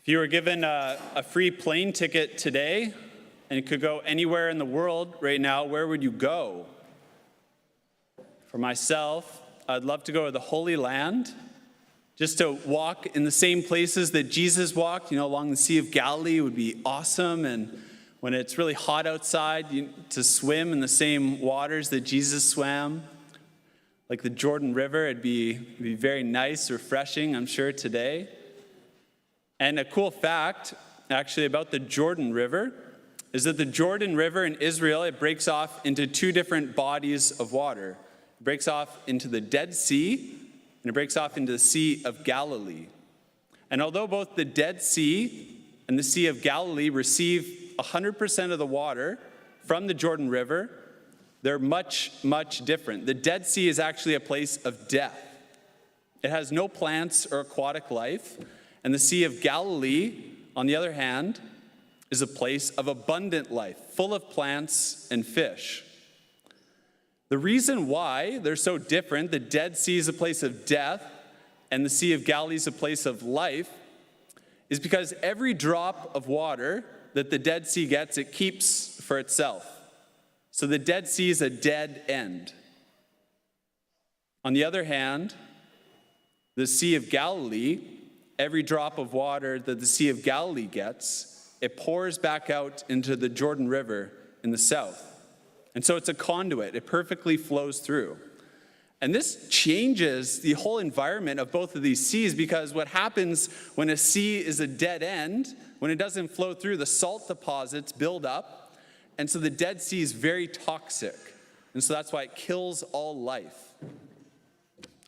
If you were given a free plane ticket today and you could go anywhere in the world right now, where would you go? For myself, I'd love to go to the Holy Land, just to walk in the same places that Jesus walked, along the Sea of Galilee would be awesome. And when it's really hot outside, to swim in the same waters that Jesus swam, like the Jordan River, it'd be very nice, refreshing, I'm sure, today. And a cool fact, actually, about the Jordan River is that the Jordan River in Israel, it breaks off into two different bodies of water. It breaks off into the Dead Sea, and it breaks off into the Sea of Galilee. And although both the Dead Sea and the Sea of Galilee receive 100% of the water from the Jordan River, they're much, much different. The Dead Sea is actually a place of death. It has no plants or aquatic life. And the Sea of Galilee, on the other hand, is a place of abundant life, full of plants and fish. The reason why they're so different, the Dead Sea is a place of death and the Sea of Galilee is a place of life, is because every drop of water that the Dead Sea gets, it keeps for itself. So the Dead Sea is a dead end. On the other hand, the Sea of Galilee, every drop of water that the Sea of Galilee gets, it pours back out into the Jordan River in the south. And so it's a conduit. It perfectly flows through. And this changes the whole environment of both of these seas, because what happens when a sea is a dead end, when it doesn't flow through, the salt deposits build up. And so the Dead Sea is very toxic. And so that's why it kills all life.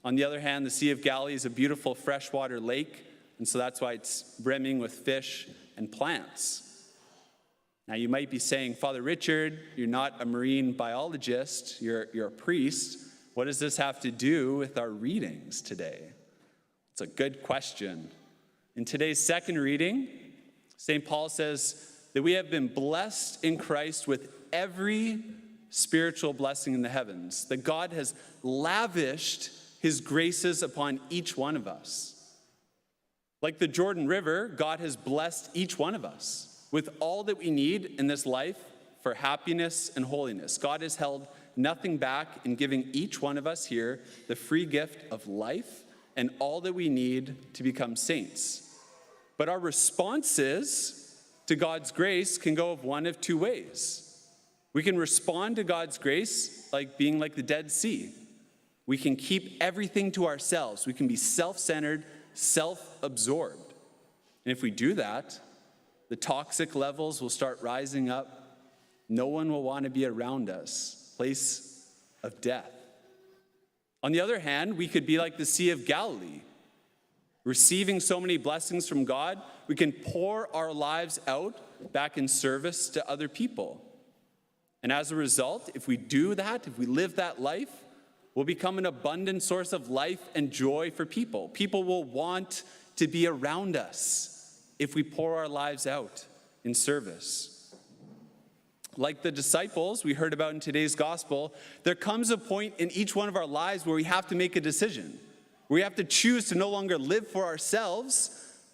On the other hand, the Sea of Galilee is a beautiful freshwater lake. And so that's why it's brimming with fish and plants. Now you might be saying, Father Richard, you're not a marine biologist, you're a priest. What does this have to do with our readings today? It's a good question. In today's second reading, St. Paul says that we have been blessed in Christ with every spiritual blessing in the heavens, that God has lavished his graces upon each one of us. Like the Jordan River, God has blessed each one of us with all that we need in this life for happiness and holiness. God has held nothing back in giving each one of us here the free gift of life and all that we need to become saints. But our responses to God's grace can go of one of two ways. We can respond to God's grace like being like the Dead Sea. We can keep everything to ourselves. We can be self-centered, self-absorbed. And if we do that, the toxic levels will start rising up. No one will want to be around us. Place of death. On the other hand, we could be like the Sea of Galilee. Receiving so many blessings from God, we can pour our lives out back in service to other people. And as a result, if we do that, if we live that life, we'll become an abundant source of life and joy for people. People will want to be around us if we pour our lives out in service. Like the disciples we heard about in today's gospel, there comes a point in each one of our lives where we have to make a decision. We have to choose to no longer live for ourselves,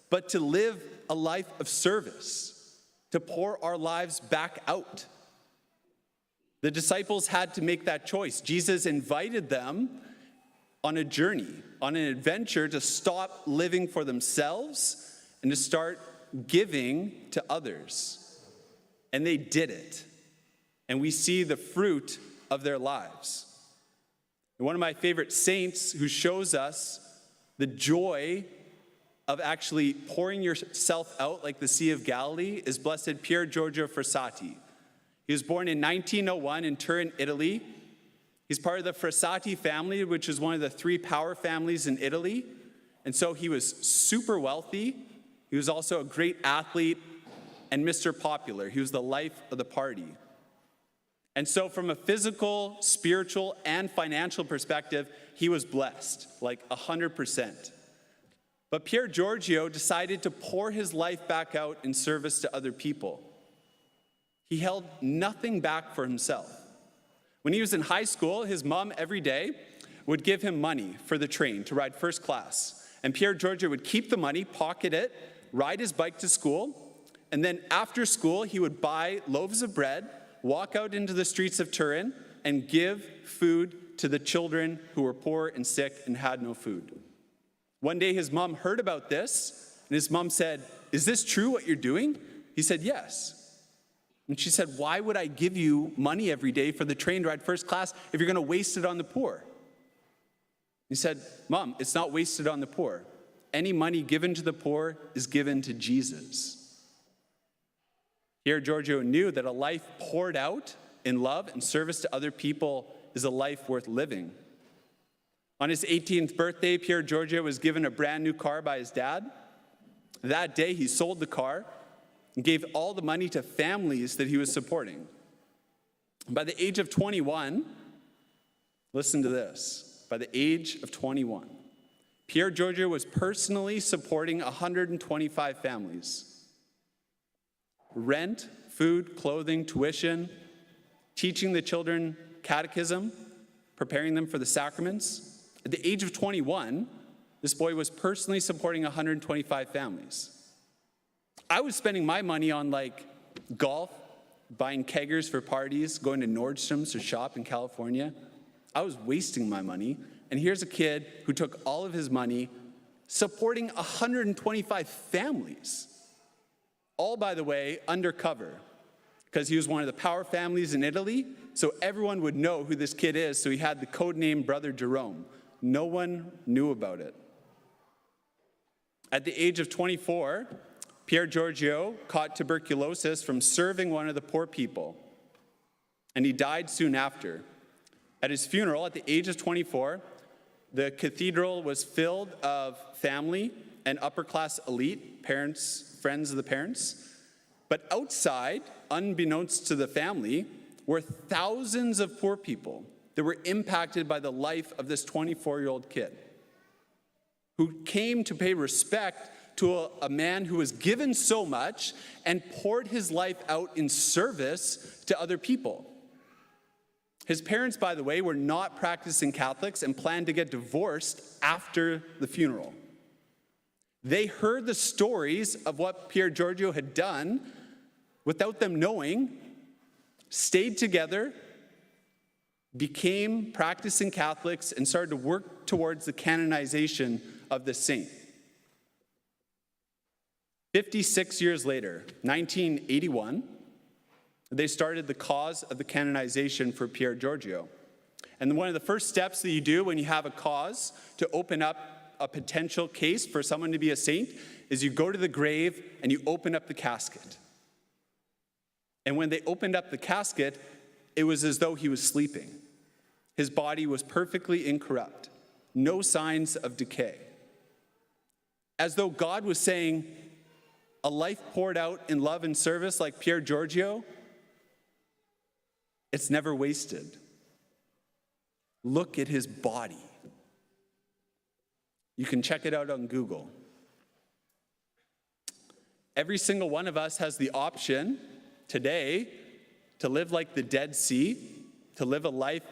but to live a life of service, to pour our lives back out. The disciples had to make that choice. Jesus invited them on a journey, on an adventure to stop living for themselves and to start giving to others. And they did it. And we see the fruit of their lives. And one of my favorite saints who shows us the joy of actually pouring yourself out like the Sea of Galilee is Blessed Pier Giorgio Frassati. He was born in 1901 in Turin, Italy. He's part of the Frassati family, which is one of the three power families in Italy. And so he was super wealthy. He was also a great athlete and Mr. Popular. He was the life of the party. And so from a physical, spiritual, and financial perspective, he was blessed, like 100%. But Pier Giorgio decided to pour his life back out in service to other people. He held nothing back for himself. When he was in high school, his mom every day would give him money for the train to ride first class. And Pier Giorgio would keep the money, pocket it, ride his bike to school, and then after school, he would buy loaves of bread, walk out into the streets of Turin, and give food to the children who were poor and sick and had no food. One day, his mom heard about this, and his mom said, "Is this true what you're doing?" He said, "Yes." And she said, "Why would I give you money every day for the train ride first class if you're going to waste it on the poor?" He said, "Mom, it's not wasted on the poor. Any money given to the poor is given to Jesus." Here, Giorgio knew that a life poured out in love and service to other people is a life worth living. On his 18th birthday, Pier Giorgio was given a brand new car by his dad. That day, he sold the car and gave all the money to families that he was supporting. By the age of 21, listen to this, by the age of 21, Pier Giorgio was personally supporting 125 families. Rent, food, clothing, tuition, teaching the children catechism, preparing them for the sacraments. At the age of 21, this boy was personally supporting 125 families. I was spending my money on golf, buying keggers for parties, going to Nordstrom's to shop in California. I was wasting my money. And here's a kid who took all of his money supporting 125 families. All, by the way, undercover, because he was one of the power families in Italy, so everyone would know who this kid is, so he had the code name Brother Jerome. No one knew about it. At the age of 24, Pier Giorgio caught tuberculosis from serving one of the poor people, and he died soon after. At his funeral, at the age of 24, the cathedral was filled of family and upper-class elite, parents, friends of the parents. But outside, unbeknownst to the family, were thousands of poor people that were impacted by the life of this 24-year-old kid who came to pay respect to a man who was given so much and poured his life out in service to other people. His parents, by the way, were not practicing Catholics and planned to get divorced after the funeral. They heard the stories of what Pier Giorgio had done without them knowing, stayed together, became practicing Catholics, and started to work towards the canonization of the saint. 56 years later, 1981, they started the cause of the canonization for Pier Giorgio. And one of the first steps that you do when you have a cause to open up a potential case for someone to be a saint is you go to the grave and you open up the casket. And when they opened up the casket, it was as though he was sleeping. His body was perfectly incorrupt, no signs of decay. As though God was saying, a life poured out in love and service like Pier Giorgio, it's never wasted. Look at his body. You can check it out on Google. Every single one of us has the option today to live like the Dead Sea, to live a life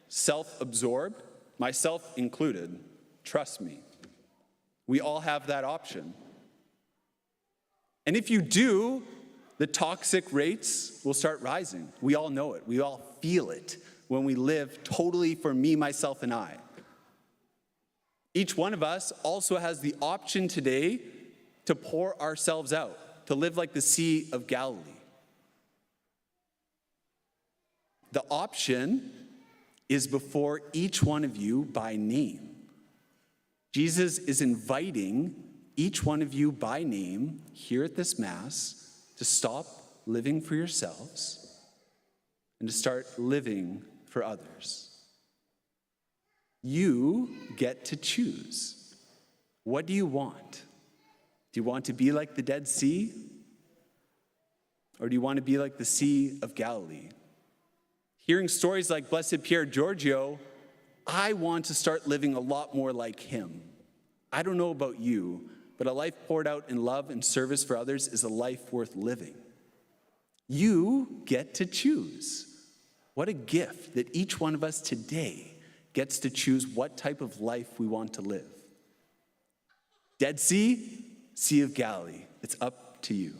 self-absorbed, myself included. Trust me. We all have that option. And if you do, the toxic rates will start rising. We all know it. We all feel it when we live totally for me, myself, and I. Each one of us also has the option today to pour ourselves out, to live like the Sea of Galilee. The option is before each one of you by name. Jesus is inviting each one of you by name here at this Mass to stop living for yourselves and to start living for others. You get to choose. What do you want? Do you want to be like the Dead Sea? Or do you want to be like the Sea of Galilee? Hearing stories like Blessed Pier Giorgio, I want to start living a lot more like him. I don't know about you, but a life poured out in love and service for others is a life worth living. You get to choose. What a gift that each one of us today gets to choose what type of life we want to live. Dead Sea, Sea of Galilee, it's up to you.